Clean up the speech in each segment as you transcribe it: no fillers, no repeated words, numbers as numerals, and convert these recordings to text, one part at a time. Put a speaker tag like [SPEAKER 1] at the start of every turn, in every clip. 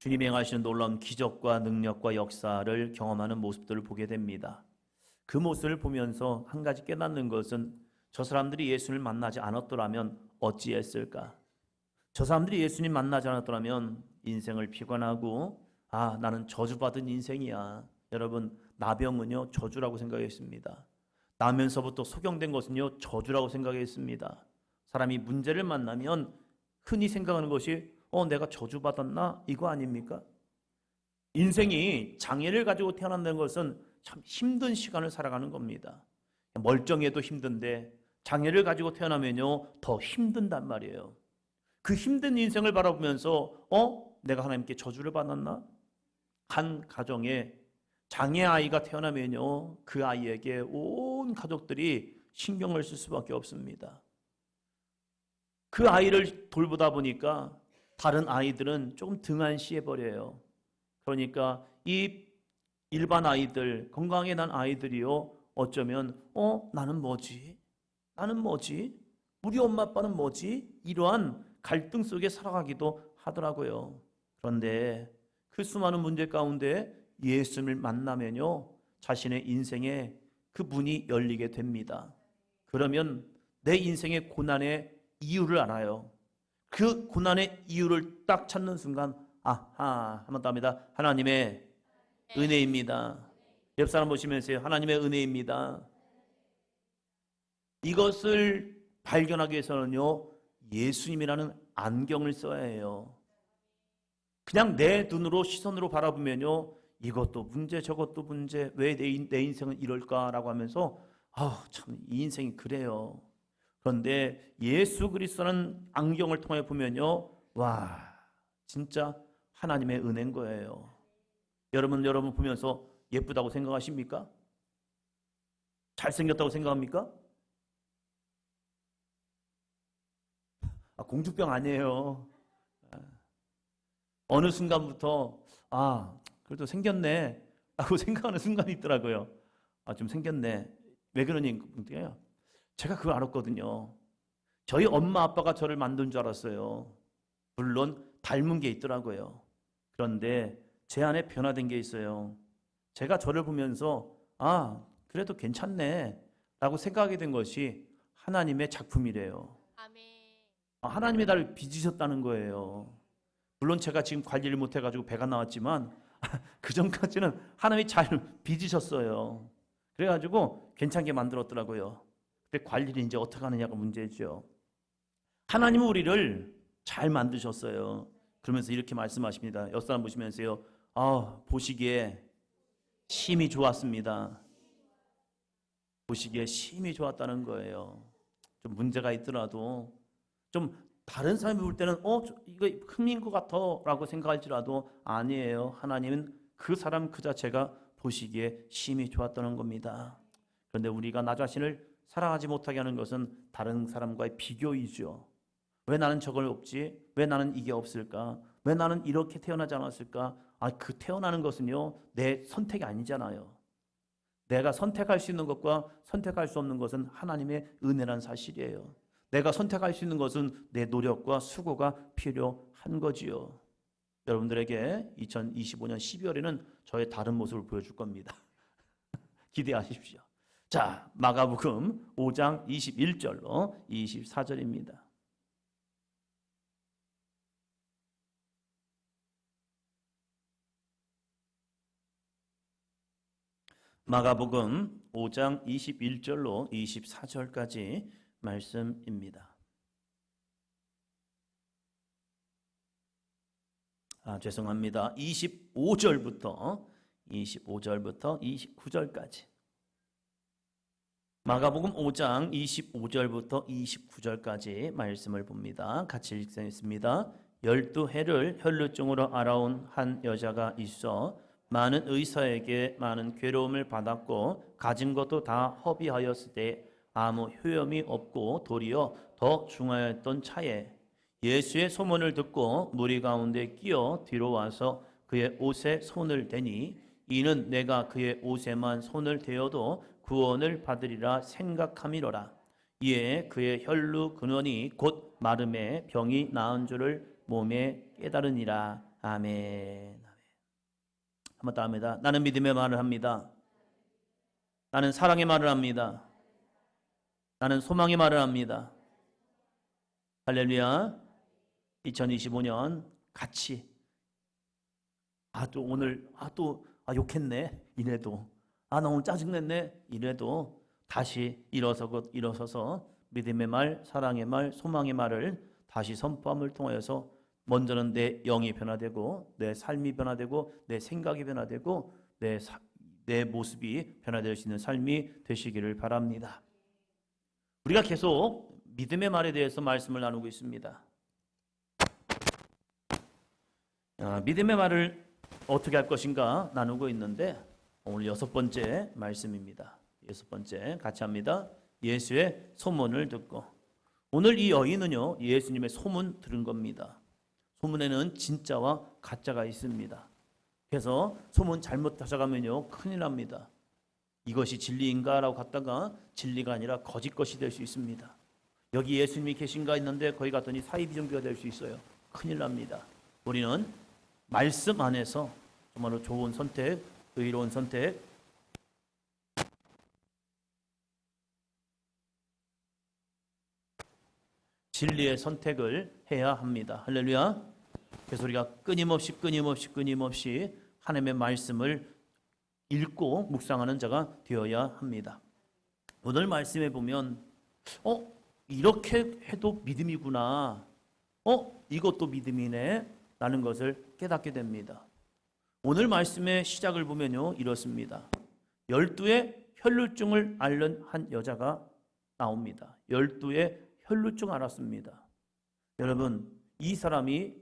[SPEAKER 1] 주님이 행하시는 놀라운 기적과 능력과 역사를 경험하는 모습들을 보게 됩니다. 그 모습을 보면서 한 가지 깨닫는 것은 저 사람들이 예수를 만나지 않았더라면 어찌했을까? 저 사람들이 예수님 만나지 않았더라면 인생을 비관하고 나는 저주받은 인생이야. 여러분, 나병은요 저주라고 생각했습니다. 나면서부터 소경된 것은요 저주라고 생각했습니다. 사람이 문제를 만나면 흔히 생각하는 것이 내가 저주받았나? 이거 아닙니까? 인생이 장애를 가지고 태어난다는 것은 참 힘든 시간을 살아가는 겁니다. 멀쩡해도 힘든데 장애를 가지고 태어나면요 더 힘든단 말이에요. 그 힘든 인생을 바라보면서 내가 하나님께 저주를 받았나? 한 가정에 장애 아이가 태어나면요 그 아이에게 온 가족들이 신경을 쓸 수밖에 없습니다. 그 아이를 돌보다 보니까 다른 아이들은 조금 등한시해버려요. 그러니까 이 일반 아이들, 건강하게 난 아이들이요 어쩌면 나는 뭐지? 나는 뭐지? 우리 엄마 아빠는 뭐지? 이러한 갈등 속에 살아가기도 하더라고요. 그런데 그 수많은 문제 가운데 예수님을 만나면요 자신의 인생에 그 문이 열리게 됩니다. 그러면 내 인생의 고난의 이유를 알아요. 그 고난의 이유를 딱 찾는 순간 한 번 더 합니다. 하나님의 은혜입니다. 옆 사람 보시면서요. 하나님의 은혜입니다. 이것을 발견하기 위해서는요 예수님이라는 안경을 써야 해요. 그냥 내 눈으로 시선으로 바라보면요 이것도 문제 저것도 문제, 왜 내 인생은 이럴까라고 하면서 참 이 인생이 그래요. 그런데 예수 그리스도라는 안경을 통해 보면요 와 진짜 하나님의 은혜인 거예요. 여러분 보면서 예쁘다고 생각하십니까? 잘생겼다고 생각합니까? 공주병 아니에요. 어느 순간부터 그래도 생겼네 라고 생각하는 순간이 있더라고요. 좀 생겼네. 왜 그러냐고요. 제가 그걸 알았거든요. 저희 엄마 아빠가 저를 만든 줄 알았어요. 물론 닮은 게 있더라고요. 그런데 제 안에 변화된 게 있어요. 제가 저를 보면서 그래도 괜찮네 라고 생각하게 된 것이 하나님의 작품이래요. 하나님이 나를 빚으셨다는 거예요. 물론 제가 지금 관리를 못해가지고 배가 나왔지만 그 전까지는 하나님이 잘 빚으셨어요. 그래가지고 괜찮게 만들었더라고요. 근데 관리를 이제 어떻게 하느냐가 문제죠. 하나님은 우리를 잘 만드셨어요. 그러면서 이렇게 말씀하십니다. 옆 사람 보시면서요. 보시기에 심히 좋았습니다. 보시기에 심히 좋았다는 거예요. 좀 문제가 있더라도 좀 다른 사람이 볼 때는 이거 흠인 것 같아 라고 생각할지라도 아니에요. 하나님은 그 사람 그 자체가 보시기에 심히 좋았다는 겁니다. 그런데 우리가 나 자신을 사랑하지 못하게 하는 것은 다른 사람과의 비교이죠. 왜 나는 저걸 없지? 왜 나는 이게 없을까? 왜 나는 이렇게 태어나지 않았을까? 그 태어나는 것은요 내 선택이 아니잖아요. 내가 선택할 수 있는 것과 선택할 수 없는 것은 하나님의 은혜란 사실이에요. 내가 선택할 수 있는 것은 내 노력과 수고가 필요한 거지요. 여러분들에게 2025년 12월에는 저의 다른 모습을 보여줄 겁니다. 기대하십시오. 자, 마가복음 5장 21절로 24절입니다. 마가복음 5장 21절로 24절까지 말씀입니다. 죄송합니다. 25절부터 29절까지. 마가복음 5장 25절부터 29절까지 말씀을 봅니다. 같이 읽겠습니다. 12해를 혈루증으로 앓아온 한 여자가 있어 많은 의사에게 많은 괴로움을 받았고 가진 것도 다 허비하였을 때 아무 효험이 없고 도리어 더 중하였던 차에 예수의 소문을 듣고 무리 가운데 끼어 뒤로 와서 그의 옷에 손을 대니 이는 내가 그의 옷에만 손을 대어도 구원을 받으리라 생각함이로라. 이에 그의 혈루 근원이 곧 마름에 병이 나은 줄을 몸에 깨달으니라. 아멘. 한 번 더 합니다. 나는 믿음의 말을 합니다. 나는 사랑의 말을 합니다. 나는 소망의 말을 합니다. 할렐루야. 2025년 같이 또 오늘 욕했네 이래도 나 오늘 짜증냈네 이래도 다시 일어서서 믿음의 말, 사랑의 말, 소망의 말을 다시 선포함을 통하여서 먼저는 내 영이 변화되고 내 삶이 변화되고 내 생각이 변화되고 내 모습이 변화될 수 있는 삶이 되시기를 바랍니다. 우리가 계속 믿음의 말에 대해서 말씀을 나누고 있습니다. 믿음의 말을 어떻게 할 것인가 나누고 있는데 오늘 6번째 말씀입니다. 6번째 같이 합니다. 예수의 소문을 듣고. 오늘 이 여인은요 예수님의 소문 들은 겁니다. 소문에는 진짜와 가짜가 있습니다. 그래서 소문 잘못 찾아가면요 큰일 납니다. 이것이 진리인가 라고 갔다가 진리가 아니라 거짓 것이 될 수 있습니다. 여기 예수님이 계신가 했는데 거기 갔더니 사이비종교가 될 수 있어요. 큰일 납니다. 우리는 말씀 안에서 정말로 좋은 선택, 의로운 선택, 진리의 선택을 해야 합니다. 할렐루야. 그래서 우리가 끊임없이 하나님의 말씀을 읽고 묵상하는 자가 되어야 합니다. 오늘 말씀에 보면 이렇게 해도 믿음이구나. 이것도 믿음이네 라는 것을 깨닫게 됩니다. 오늘 말씀의 시작을 보면요 이렇습니다. 12의 혈루증을 앓는 한 여자가 나옵니다. 12의 혈루증 앓았습니다. 여러분 이 사람이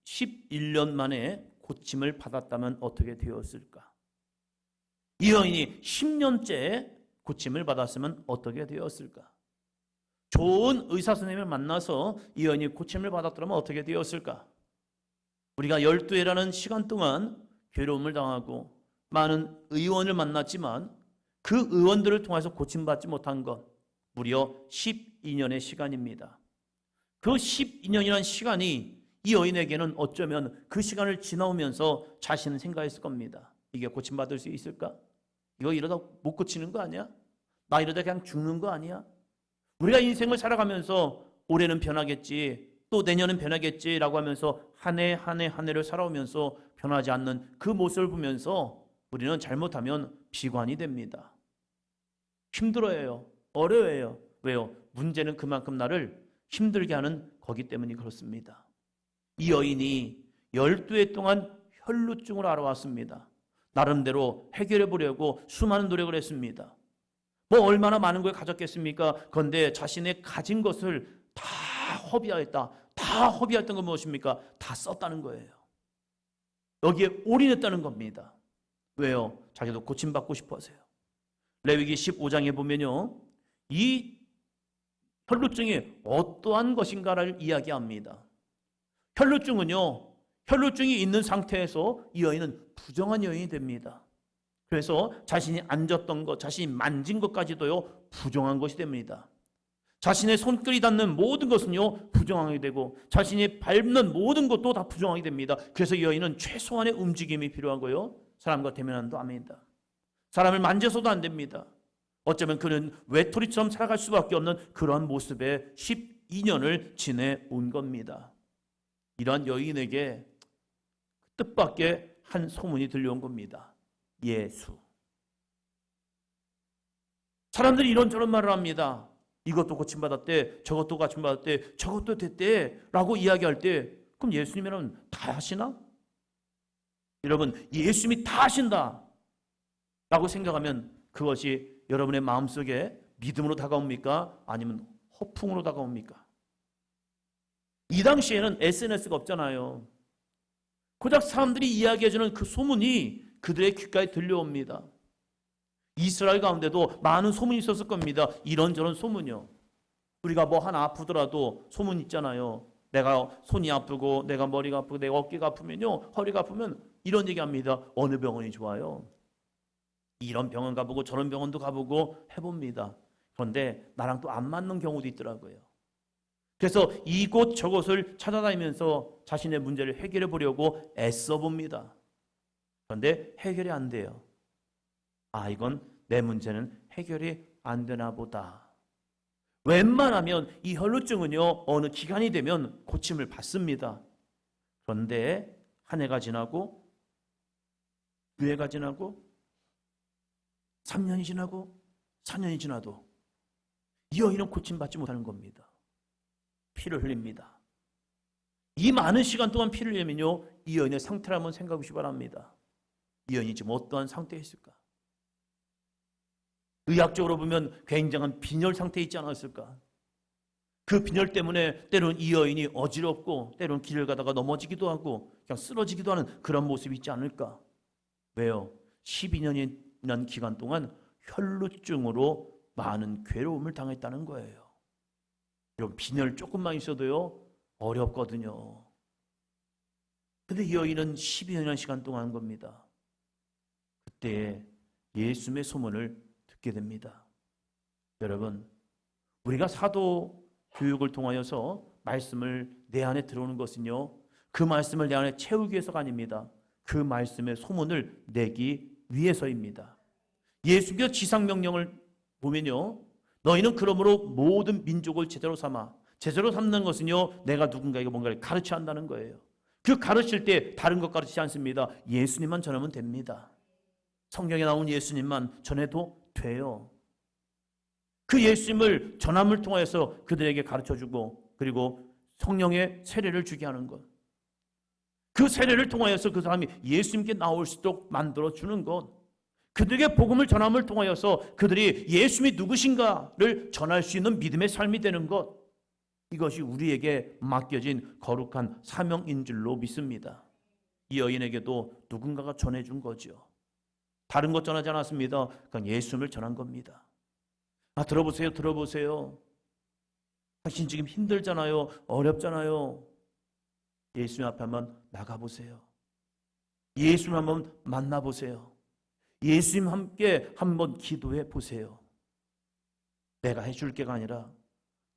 [SPEAKER 1] 11년 만에 고침을 받았다면 어떻게 되었을까? 이 여인이 10년째 고침을 받았으면 어떻게 되었을까? 좋은 의사 선생님을 만나서 이 여인이 고침을 받았더라면 어떻게 되었을까? 우리가 12회라는 시간 동안 괴로움을 당하고 많은 의원을 만났지만 그 의원들을 통해서 고침받지 못한 것 무려 12년의 시간입니다. 그 12년이라는 시간이 이 여인에게는 어쩌면 그 시간을 지나오면서 자신은 생각했을 겁니다. 이게 고침받을 수 있을까? 이거 이러다 못 고치는 거 아니야? 나 이러다 그냥 죽는 거 아니야? 우리가 인생을 살아가면서 올해는 변하겠지, 또 내년은 변하겠지라고 하면서 한 해를 살아오면서 변하지 않는 그 모습을 보면서 우리는 잘못하면 비관이 됩니다. 힘들어해요. 어려워해요. 왜요? 문제는 그만큼 나를 힘들게 하는 거기 때문이 그렇습니다. 이 여인이 12해 동안 혈루증을 앓아왔습니다. 나름대로 해결해 보려고 수많은 노력을 했습니다. 얼마나 많은 걸 가졌겠습니까? 그런데 자신의 가진 것을 다 허비하였다. 다 허비했던 건 무엇입니까? 다 썼다는 거예요. 여기에 올인했다는 겁니다. 왜요? 자기도 고침받고 싶어 하세요. 레위기 15장에 보면요. 이 혈루증이 어떠한 것인가를 이야기합니다. 혈루증이 있는 상태에서 이 여인은 부정한 여인이 됩니다. 그래서 자신이 앉았던 것, 자신이 만진 것까지도요 부정한 것이 됩니다. 자신의 손길이 닿는 모든 것은요 부정하게 되고 자신이 밟는 모든 것도 다 부정하게 됩니다. 그래서 이 여인은 최소한의 움직임이 필요하고요 사람과 대면도 안 됩니다. 사람을 만져서도 안 됩니다. 어쩌면 그는 외톨이처럼 살아갈 수밖에 없는 그러한 모습에 12년을 지내온 겁니다. 이러한 여인에게 뜻밖의 한 소문이 들려온 겁니다. 예수. 사람들이 이런저런 말을 합니다. 이것도 고침받았대, 저것도 고침받았대, 저것도 됐대 라고 이야기할 때 그럼 예수님이라면 다 하시나? 여러분 예수님이 다 하신다 라고 생각하면 그것이 여러분의 마음속에 믿음으로 다가옵니까? 아니면 허풍으로 다가옵니까? 이 당시에는 SNS가 없잖아요. 고작 사람들이 이야기해주는 그 소문이 그들의 귓가에 들려옵니다. 이스라엘 가운데도 많은 소문이 있었을 겁니다. 이런저런 소문이요. 우리가 하나 아프더라도 소문 있잖아요. 내가 손이 아프고 내가 머리가 아프고 내가 어깨가 아프면요 허리가 아프면 이런 얘기합니다. 어느 병원이 좋아요? 이런 병원 가보고 저런 병원도 가보고 해봅니다. 그런데 나랑 또 안 맞는 경우도 있더라고요. 그래서 이곳 저곳을 찾아다니면서 자신의 문제를 해결해 보려고 애써 봅니다. 그런데 해결이 안 돼요. 아, 이건 내 문제는 해결이 안 되나 보다. 웬만하면 이 혈루증은요, 어느 기간이 되면 고침을 받습니다. 그런데 한 해가 지나고, 두 해가 지나고, 3년이 지나고, 4년이 지나도 이 여인은 고침받지 못하는 겁니다. 피를 흘립니다. 이 많은 시간 동안 피를 흘리면요, 이 여인의 상태를 한번 생각해 보시기 바랍니다. 이 여인이 지금 어떠한 상태에 있을까? 의학적으로 보면 굉장한 빈혈 상태에 있지 않았을까? 그 빈혈 때문에 때로는 이 여인이 어지럽고 때로는 길을 가다가 넘어지기도 하고 그냥 쓰러지기도 하는 그런 모습이 있지 않을까? 왜요? 12년이라는 기간 동안 혈루증으로 많은 괴로움을 당했다는 거예요. 여러분, 빈혈 조금만 있어도요, 어렵거든요. 근데 이 여인은 12년이라는 시간 동안 한 겁니다. 그때 예수님의 소문을 듣게 됩니다. 여러분, 우리가 사도 교육을 통하여서 말씀을 내 안에 들어오는 것은요, 그 말씀을 내 안에 채우기 위해서가 아닙니다. 그 말씀의 소문을 내기 위해서입니다. 예수께서 지상명령을 보면요, 너희는 그러므로 모든 민족을 제자로 삼아. 제자로 삼는 것은요, 내가 누군가에게 뭔가를 가르쳐야 한다는 거예요. 그 가르칠 때 다른 것 가르치지 않습니다. 예수님만 전하면 됩니다. 성경에 나온 예수님만 전해도 돼요. 그 예수님을 전함을 통해서 그들에게 가르쳐주고, 그리고 성령의 세례를 주게 하는 것, 그 세례를 통하여서 그 사람이 예수님께 나올 수 있도록 만들어주는 것, 그들에게 복음을 전함을 통하여서 그들이 예수님이 누구신가를 전할 수 있는 믿음의 삶이 되는 것, 이것이 우리에게 맡겨진 거룩한 사명인 줄로 믿습니다. 이 여인에게도 누군가가 전해준 거죠. 다른 것 전하지 않았습니다. 그냥 예수님을 전한 겁니다. 아, 들어보세요, 들어보세요. 당신 지금 힘들잖아요, 어렵잖아요. 예수님 앞에 한번 나가보세요. 예수님 한번 만나보세요. 예수님 함께 한번 기도해 보세요. 내가 해줄 게가 아니라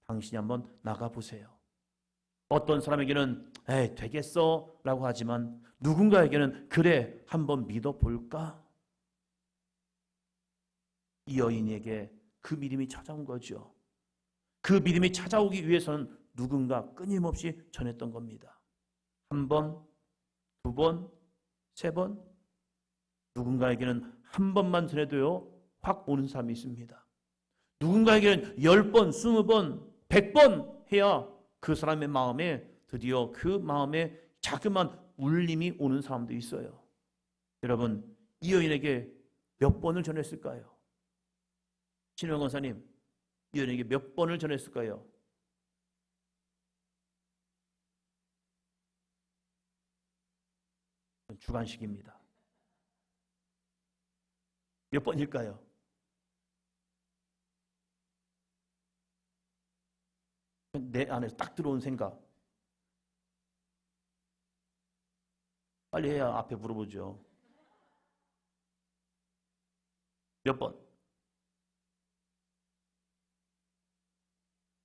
[SPEAKER 1] 당신이 한번 나가보세요. 어떤 사람에게는 에이 되겠어 라고 하지만 누군가에게는 그래 한번 믿어볼까? 이 여인에게 그 믿음이 찾아온 거죠. 그 믿음이 찾아오기 위해서는 누군가 끊임없이 전했던 겁니다. 한 번, 두 번, 세 번, 누군가에게는 한 번만 전해도요 확 오는 사람이 있습니다. 누군가에게는 10번, 20번, 100번 해야 그 사람의 마음에 드디어 그 마음에 자그만 울림이 오는 사람도 있어요. 여러분, 이 여인에게 몇 번을 전했을까요? 신영 권사님, 이 여인에게 몇 번을 전했을까요? 주관식입니다. 몇 번일까요? 내 안에서 딱 들어온 생각. 빨리 해야 앞에 물어보죠. 몇 번?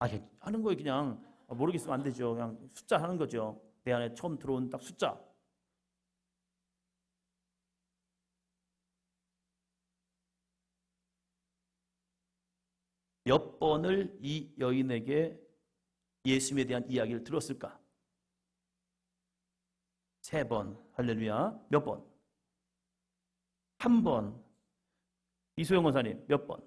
[SPEAKER 1] 아, 하는 거예요. 그냥 모르겠으면 안 되죠. 그냥 숫자 하는 거죠. 내 안에 처음 들어온 딱 숫자. 몇 번을 이 여인에게 예수님에 대한 이야기를 들었을까? 3번. 할렐루야. 몇 번? 1번. 이소영 권사님 몇 번?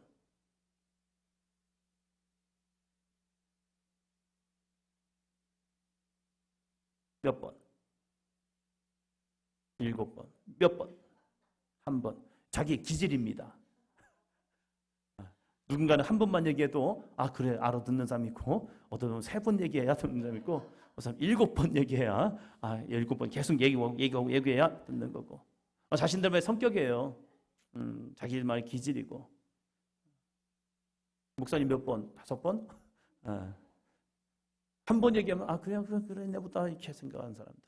[SPEAKER 1] 몇 번? 7번. 몇 번? 1번. 자기 기질입니다. 누군가는 한 번만 얘기해도 아 그래 알아듣는 사람이 있고, 어떤 사람은 3번 얘기해야 듣는 사람이 있고, 어떤 사람은 7번 얘기해야 7번 계속 얘기해야 듣는 거고, 자신들만의 성격이에요. 자기들만의 기질이고. 목사님 몇 번? 5번? 한 번 얘기하면 아 그래 내보다 이렇게 생각하는 사람들,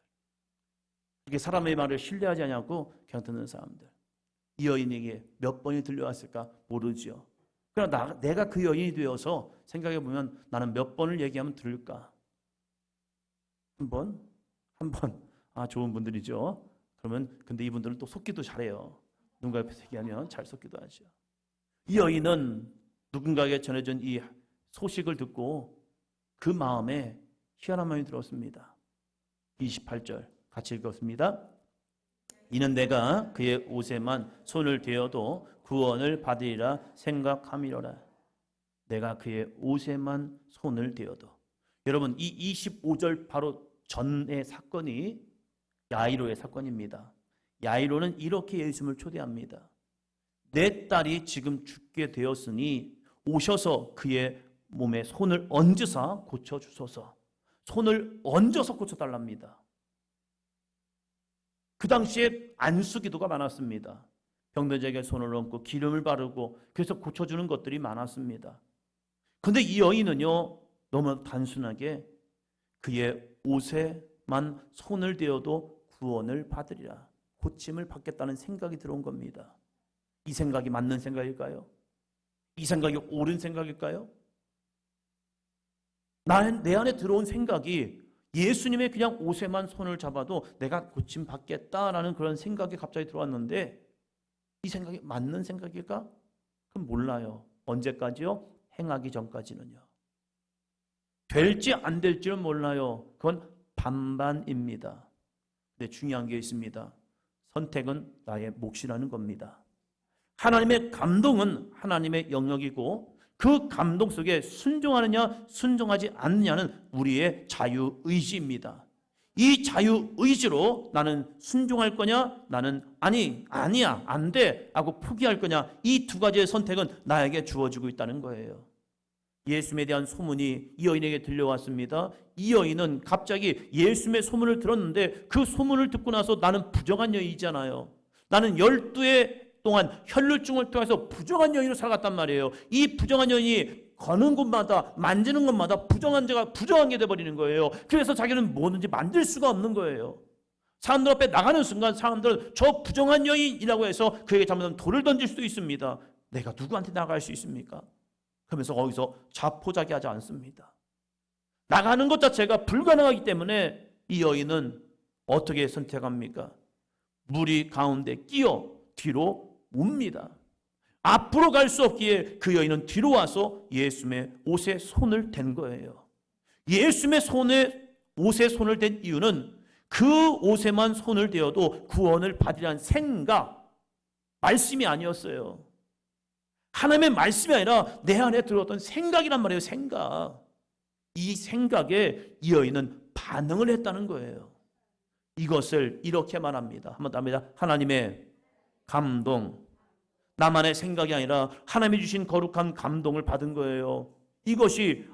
[SPEAKER 1] 이게 사람의 말을 신뢰하지 않냐고 그냥 듣는 사람들. 이 여인에게 몇 번이 들려왔을까 모르죠. 그러나 내가 그 여인이 되어서 생각해 보면 나는 몇 번을 얘기하면 들을까? 한 번. 아, 좋은 분들이죠. 그러면 근데 이분들은 또 속기도 잘해요. 누군가 옆에서 얘기하면 잘 속기도 하죠. 이 여인은 누군가에게 전해준 이 소식을 듣고 그 마음에 희한한 마음이 들었습니다. 28절 같이 읽었습니다. 이는 내가 그의 옷에만 손을 대어도 구원을 받으리라 생각함이로라. 내가 그의 옷에만 손을 대어도. 여러분, 이 25절 바로 전의 사건이 야이로의 사건입니다. 야이로는 이렇게 예수님을 초대합니다. 내 딸이 지금 죽게 되었으니 오셔서 그의 몸에 손을 얹으사 고쳐주소서. 손을 얹어서 고쳐달랍니다. 그 당시에 안수기도가 많았습니다. 병든자에게 손을 얹고 기름을 바르고 그래서 고쳐주는 것들이 많았습니다. 그런데 이 여인은요, 너무 단순하게 그의 옷에만 손을 대어도 구원을 받으리라, 고침을 받겠다는 생각이 들어온 겁니다. 이 생각이 맞는 생각일까요? 이 생각이 옳은 생각일까요? 내 안에 들어온 생각이 예수님의 그냥 옷에만 손을 잡아도 내가 고침 받겠다라는 그런 생각이 갑자기 들어왔는데 이 생각이 맞는 생각일까? 그럼 몰라요. 언제까지요? 행하기 전까지는요. 될지 안 될지는 몰라요. 그건 반반입니다. 근데 중요한 게 있습니다. 선택은 나의 몫이라는 겁니다. 하나님의 감동은 하나님의 영역이고 그 감동 속에 순종하느냐 순종하지 않느냐는 우리의 자유의지입니다. 이 자유의지로 나는 순종할 거냐, 나는 아니야, 안 돼 하고 포기할 거냐, 이 두 가지의 선택은 나에게 주어지고 있다는 거예요. 예수님에 대한 소문이 이 여인에게 들려왔습니다. 이 여인은 갑자기 예수님의 소문을 들었는데 그 소문을 듣고 나서 나는 부정한 여인이잖아요. 나는 12해 동안 혈루증을 통해서 부정한 여인으로 살아갔단 말이에요. 이 부정한 여인이 거는 곳마다 만지는 것마다 부정한 자가 부정한 게 돼버리는 거예요. 그래서 자기는 뭐든지 만들 수가 없는 거예요. 사람들 앞에 나가는 순간 사람들은 저 부정한 여인이라고 해서 그에게 잘못하면 돌을 던질 수도 있습니다. 내가 누구한테 나갈 수 있습니까? 그러면서 거기서 자포자기하지 않습니다. 나가는 것 자체가 불가능하기 때문에 이 여인은 어떻게 선택합니까? 무리 가운데 끼어 뒤로 옵니다. 앞으로 갈 수 없기에 그 여인은 뒤로 와서 예수님의 옷에 손을 댄 거예요. 예수님의 옷에 손을 댄 이유는 그 옷에만 손을 대어도 구원을 받으리라는 생각, 말씀이 아니었어요. 하나님의 말씀이 아니라 내 안에 들어왔던 생각이란 말이에요. 생각. 이 생각에 이 여인은 반응을 했다는 거예요. 이것을 이렇게 말합니다. 한번 더 합니다. 하나님의 감동. 나만의 생각이 아니라 하나님이 주신 거룩한 감동을 받은 거예요. 이것이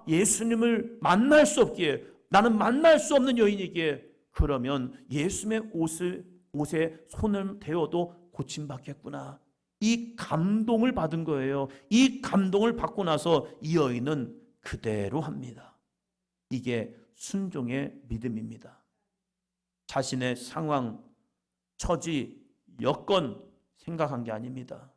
[SPEAKER 1] 예수님을 만날 수 없기에, 나는 만날 수 없는 여인이기에, 그러면 예수님의 옷에 손을 대어도 고침받겠구나, 이 감동을 받은 거예요. 이 감동을 받고 나서 이 여인은 그대로 합니다. 이게 순종의 믿음입니다. 자신의 상황, 처지, 여건 생각한 게 아닙니다.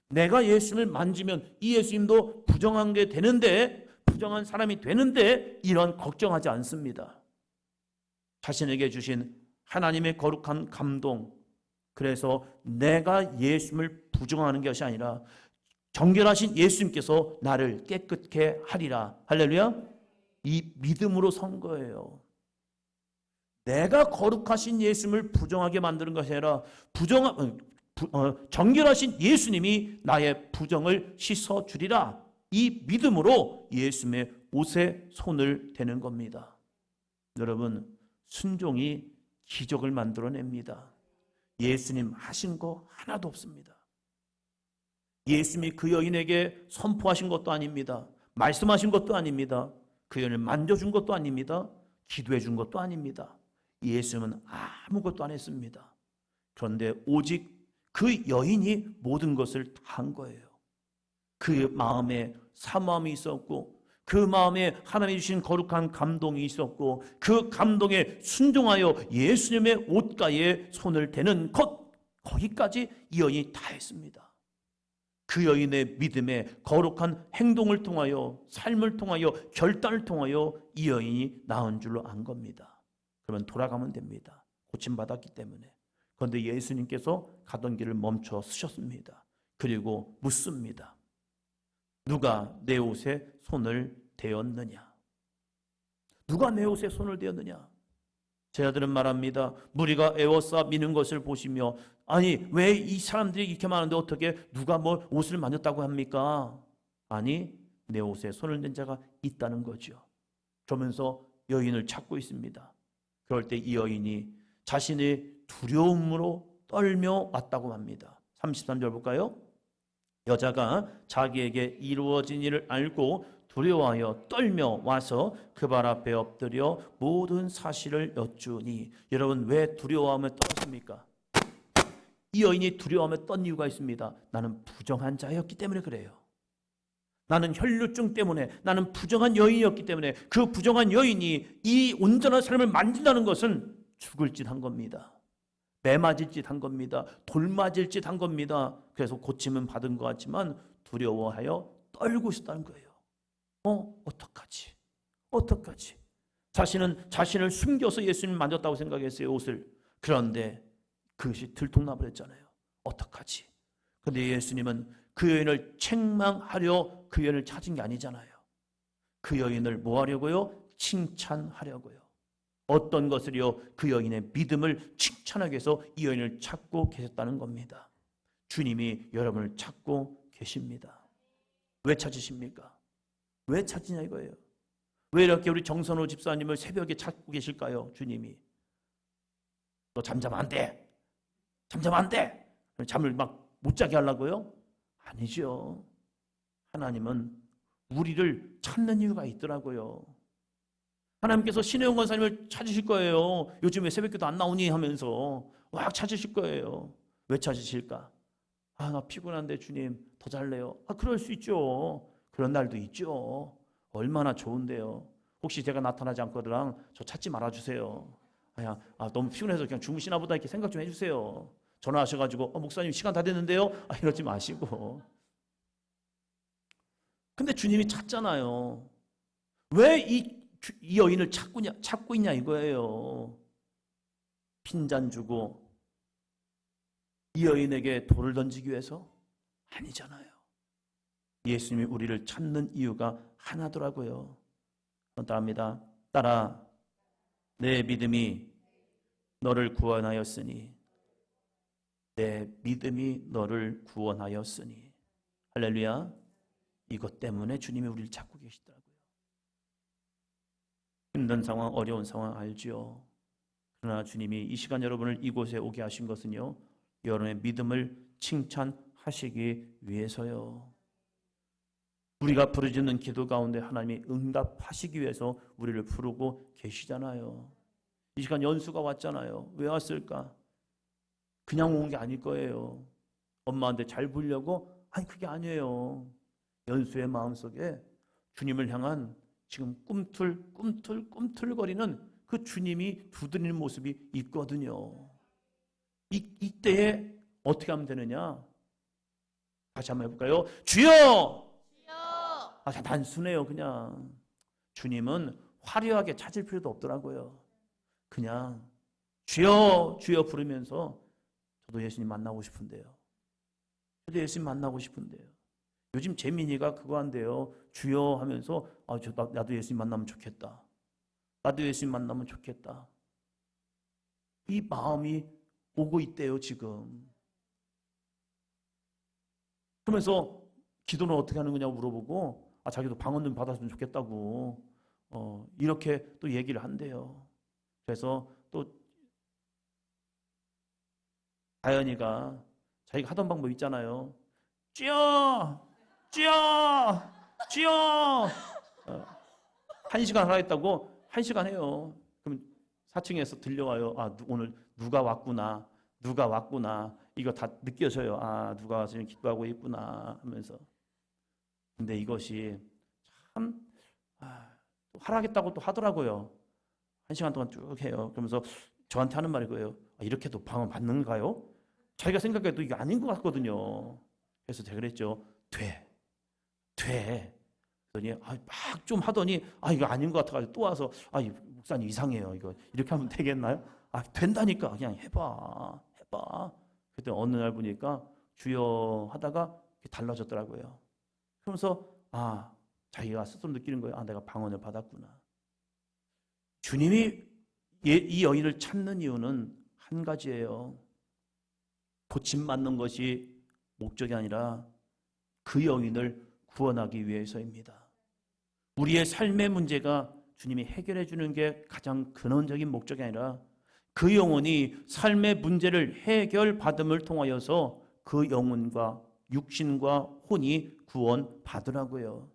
[SPEAKER 1] 내가 예수님을 만지면 이 예수님도 부정한 게 되는데, 부정한 사람이 되는데, 이런 걱정하지 않습니다. 자신에게 주신 하나님의 거룩한 감동, 그래서 내가 예수님을 부정하는 것이 아니라 정결하신 예수님께서 나를 깨끗게 하리라. 할렐루야. 이 믿음으로 선 거예요. 내가 거룩하신 예수님을 부정하게 만드는 것이 아니라 정결하신 예수님이 나의 부정을 씻어주리라. 이 믿음으로 예수님의 옷에 손을 대는 겁니다. 여러분, 순종이 기적을 만들어냅니다. 예수님 하신 거 하나도 없습니다. 예수님이 그 여인에게 선포하신 것도 아닙니다. 말씀하신 것도 아닙니다. 그 여인을 만져준 것도 아닙니다. 기도해 준 것도 아닙니다. 예수님은 아무것도 안 했습니다. 그런데 오직 그 여인이 모든 것을 다 한 거예요. 그 마음에 사모함이 있었고, 그 마음에 하나님이 주신 거룩한 감동이 있었고, 그 감동에 순종하여 예수님의 옷가에 손을 대는 것, 거기까지 이 여인이 다 했습니다. 그 여인의 믿음에 거룩한 행동을 통하여, 삶을 통하여, 결단을 통하여 이 여인이 나은 줄로 안 겁니다. 그러면 돌아가면 됩니다. 고침받았기 때문에. 그런데 예수님께서 가던 길을 멈춰 서셨습니다. 그리고 묻습니다. 누가 내 옷에 손을 대었느냐? 누가 내 옷에 손을 대었느냐? 제자들은 말합니다. 무리가 에워싸 미는 것을 보시며, 아니 왜 이 사람들이 이렇게 많은데 어떻게 누가 뭐 옷을 만졌다고 합니까? 아니 내 옷에 손을 댄 자가 있다는 거죠. 그러면서 여인을 찾고 있습니다. 그럴 때 이 여인이 자신의 두려움으로 떨며 왔다고 합니다. 33절 볼까요? 여자가 자기에게 이루어진 일을 알고 두려워하여 떨며 와서 그 발 앞에 엎드려 모든 사실을 여쭈니. 여러분, 왜 두려워하며 떨었습니까? 이 여인이 두려워하며 떤 이유가 있습니다. 나는 부정한 자였기 때문에 그래요. 나는 혈루증 때문에, 나는 부정한 여인이었기 때문에, 그 부정한 여인이 이 온전한 삶을 만든다는 것은 죽을 짓 한 겁니다. 매 맞을 짓 한 겁니다. 돌 맞을 짓 한 겁니다. 그래서 고침은 받은 것 같지만 두려워하여 떨고 있었다는 거예요. 어떡하지? 어떡하지? 자신은 자신을 숨겨서 예수님 만졌다고 생각했어요, 옷을. 그런데 그것이 들통나버렸잖아요. 어떡하지? 그런데 예수님은 그 여인을 책망하려 그 여인을 찾은 게 아니잖아요. 그 여인을 뭐 하려고요? 칭찬하려고요. 어떤 것을요? 그 여인의 믿음을 칭찬하기 위해서 이 여인을 찾고 계셨다는 겁니다. 주님이 여러분을 찾고 계십니다. 왜 찾으십니까? 왜 찾으냐 이거예요. 왜 이렇게 우리 정선호 집사님을 새벽에 찾고 계실까요? 주님이. 너 잠자면 안 돼. 잠자면 안 돼. 잠을 막 못 자게 하려고요? 아니죠. 하나님은 우리를 찾는 이유가 있더라고요. 하나님께서 신혜영 권사님을 찾으실 거예요. 요즘에 새벽기도 안 나오니 하면서 막 찾으실 거예요. 왜 찾으실까? 나 피곤한데 주님 더 잘래요. 그럴 수 있죠. 그런 날도 있죠. 얼마나 좋은데요. 혹시 제가 나타나지 않거든 저 찾지 말아주세요. 너무 피곤해서 그냥 주무시나 보다 이렇게 생각 좀 해주세요. 전화하셔가지고 목사님 시간 다 됐는데요. 이러지 마시고. 근데 주님이 찾잖아요. 왜 이 여인을 찾고 있냐 이거예요. 빈잔 주고 이 여인에게 돌을 던지기 위해서? 아니잖아요. 예수님이 우리를 찾는 이유가 하나더라고요. 따라합니다. 따라 내 믿음이 너를 구원하였으니. 내 믿음이 너를 구원하였으니. 할렐루야. 이것 때문에 주님이 우리를 찾고 계시더라고요. 힘든 상황, 어려운 상황 알죠. 그러나 주님이 이 시간 여러분을 이곳에 오게 하신 것은요, 여러분의 믿음을 칭찬하시기 위해서요. 우리가 부르짖는 기도 가운데 하나님이 응답하시기 위해서 우리를 부르고 계시잖아요. 이 시간 연수가 왔잖아요. 왜 왔을까? 그냥 온 게 아닐 거예요. 엄마한테 잘 보려고? 그게 아니에요. 연수의 마음속에 주님을 향한 지금 꿈틀거리는 그 주님이 두드리는 모습이 있거든요. 이때에 어떻게 하면 되느냐? 다시 한번 해볼까요? 주여! 단순해요. 그냥 주님은 화려하게 찾을 필요도 없더라고요. 그냥 주여 주여 부르면서 저도 예수님 만나고 싶은데요. 저도 예수님 만나고 싶은데요. 요즘 재민이가 그거 한대요. 주여 하면서 나도 예수님 만나면 좋겠다. 나도 예수님 만나면 좋겠다. 이 마음이 오고 있대요 지금. 그러면서 기도는 어떻게 하는 거냐고 물어보고 자기도 방언 좀 받았으면 좋겠다고 이렇게 또 얘기를 한대요. 그래서 또 다현이가 자기가 하던 방법 있잖아요. 쥐어! 쥐어! 쥐어! 1시간 하라 했다고 1시간 해요. 그럼 4층에서 들려와요. 오늘 누가 왔구나. 누가 왔구나. 이거 다 느껴져요. 누가 와서 지금 기도하고 있구나 하면서. 근데 이것이 참 하라겠다고 또 하더라고요. 1시간 동안 쭉 해요. 그러면서 저한테 하는 말이 그거예요. 이렇게도 방언 받는가요? 자기가 생각해도 이게 아닌 것 같거든요. 그래서 제가 그랬죠. 돼. 그랬더니 막 좀 하더니 이거 아닌 것 같아가지고 또 와서 목사님 이상해요. 이거 이렇게 하면 되겠나요? 된다니까. 그냥 해봐. 그때 어느 날 보니까 주여 하다가 달라졌더라고요. 그러면서 자기가 스스로 느끼는 거예요. 내가 방언을 받았구나. 주님이 이 여인을 찾는 이유는 한 가지예요. 고침받는 것이 목적이 아니라 그 여인을 구원하기 위해서입니다. 우리의 삶의 문제가 주님이 해결해 주는 게 가장 근원적인 목적이 아니라 그 영혼이 삶의 문제를 해결받음을 통하여서 그 영혼과 육신과 혼이 구원받으라고요.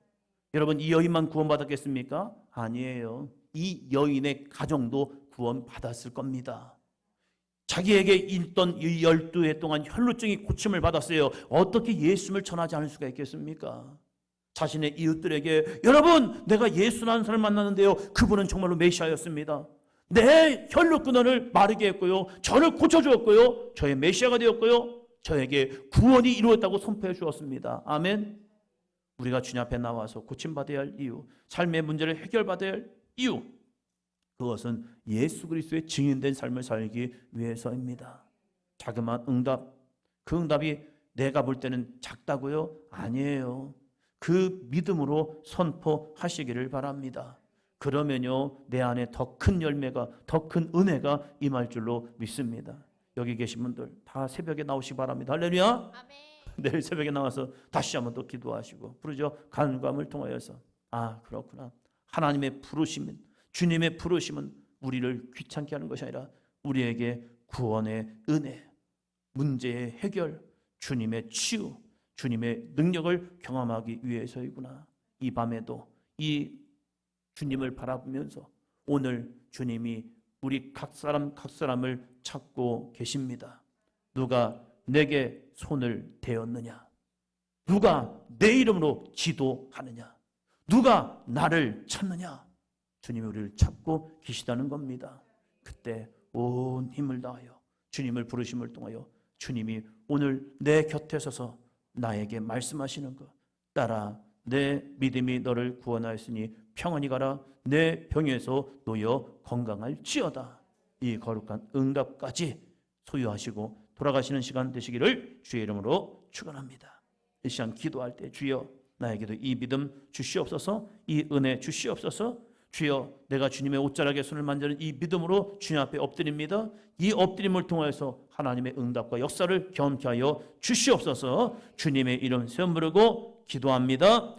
[SPEAKER 1] 여러분, 이 여인만 구원받았겠습니까? 아니에요. 이 여인의 가정도 구원받았을 겁니다. 자기에게 있던 이 12해 동안 혈루증이 고침을 받았어요. 어떻게 예수님을 전하지 않을 수가 있겠습니까? 자신의 이웃들에게 여러분, 내가 예수라는 사람을 만났는데요, 그분은 정말로 메시아였습니다. 내 혈루근원을 마르게 했고요, 저를 고쳐주었고요, 저의 메시아가 되었고요, 저에게 구원이 이루어졌다고 선포해 주었습니다. 아멘. 우리가 주님 앞에 나와서 고침받아야 할 이유, 삶의 문제를 해결받아야 할 이유, 그것은 예수 그리스도의 증인된 삶을 살기 위해서입니다. 자그마한 응답, 그 응답이 내가 볼 때는 작다고요? 아니에요. 그 믿음으로 선포하시기를 바랍니다. 그러면요, 내 안에 더 큰 열매가, 더 큰 은혜가 임할 줄로 믿습니다. 여기 계신 분들 다 새벽에 나오시기 바랍니다. 할렐루야. 아멘. 내일 새벽에 나와서 다시 한번 또 기도하시고, 부르죠. 간구함을 통하여서 그렇구나. 하나님의 부르심은, 주님의 부르심은 우리를 귀찮게 하는 것이 아니라 우리에게 구원의 은혜, 문제의 해결, 주님의 치유, 주님의 능력을 경험하기 위해서이구나. 이 밤에도 이 주님을 바라보면서 오늘 주님이 우리 각 사람을 찾고 계십니다. 누가 내게 손을 대었느냐? 누가 내 이름으로 기도하느냐? 누가 나를 찾느냐? 주님이 우리를 찾고 계시다는 겁니다. 그때 온 힘을 다하여 주님을 부르심을 통하여 주님이 오늘 내 곁에 서서 나에게 말씀하시는 것 따라 내 믿음이 너를 구원하였으니 평안히 가라. 내 병에서 놓여 건강할지어다. 이 거룩한 응답까지 소유하시고 돌아가시는 시간 되시기를 주의 이름으로 축원합니다. 이 시간 기도할 때 주여 나에게도 이 믿음 주시옵소서, 이 은혜 주시옵소서. 주여 내가 주님의 옷자락에 손을 만지는 이 믿음으로 주님 앞에 엎드립니다. 이 엎드림을 통해서 하나님의 응답과 역사를 경험케 하여 주시옵소서. 주님의 이름 세움 부르고 기도합니다.